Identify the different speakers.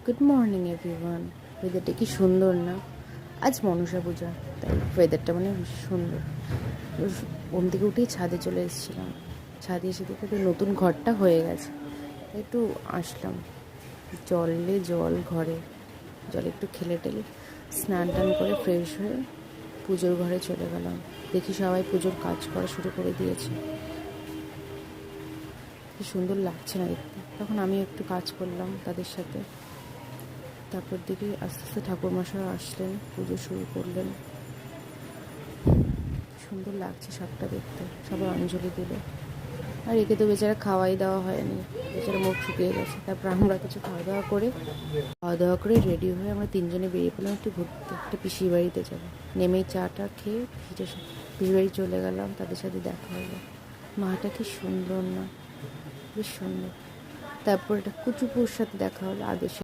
Speaker 1: Good morning everyone. ওয়েদারটা কি সুন্দর না? আজ মনসা পূজা, তাই ওয়েদারটা মানে ভীষণ সুন্দর। ঘুম থেকে উঠেই ছাদে চলে এসেছিলাম। ছাদে এসে দেখে তো নতুন ঘরটা হয়ে গেছে, তাই একটু আসলাম। জল ঘরে, জলে একটু খেলে টেলে স্নান টান করে ফ্রেশ হয়ে পুজোর ঘরে চলে গেলাম। দেখি সবাই পুজোর কাজ করা শুরু করে দিয়েছে। কি সুন্দর লাগছে না দেখতে। তখন আমি একটু কাজ করলাম তাদের সাথে। তারপর দেখি আস্তে আস্তে ঠাকুরমশাই আসলেন, পুজো শুরু করলেন। সুন্দর লাগছে সবটা দেখতে। সবাই অঞ্জলি দিল। আর একে তো বেচারা খাওয়াই দাওয়া হয়নি, বেচারা মুখ শুকিয়ে গেছে। তারপর আমরা কিছু খাওয়া দাওয়া করে রেডি হয়ে আমরা তিনজনে বেরিয়ে পড়লাম একটু ঘুরতে, একটা পিসির বাড়িতে যাবো। নেমেই চাটা খেয়ে পিসির বাড়ি চলে গেলাম। তাদের সাথে দেখা হলো। মাটা কি সুন্দর না, বেশ সুন্দর। তারপর একটা কুচুপুর সাথে দেখা হলো, আদর্শ।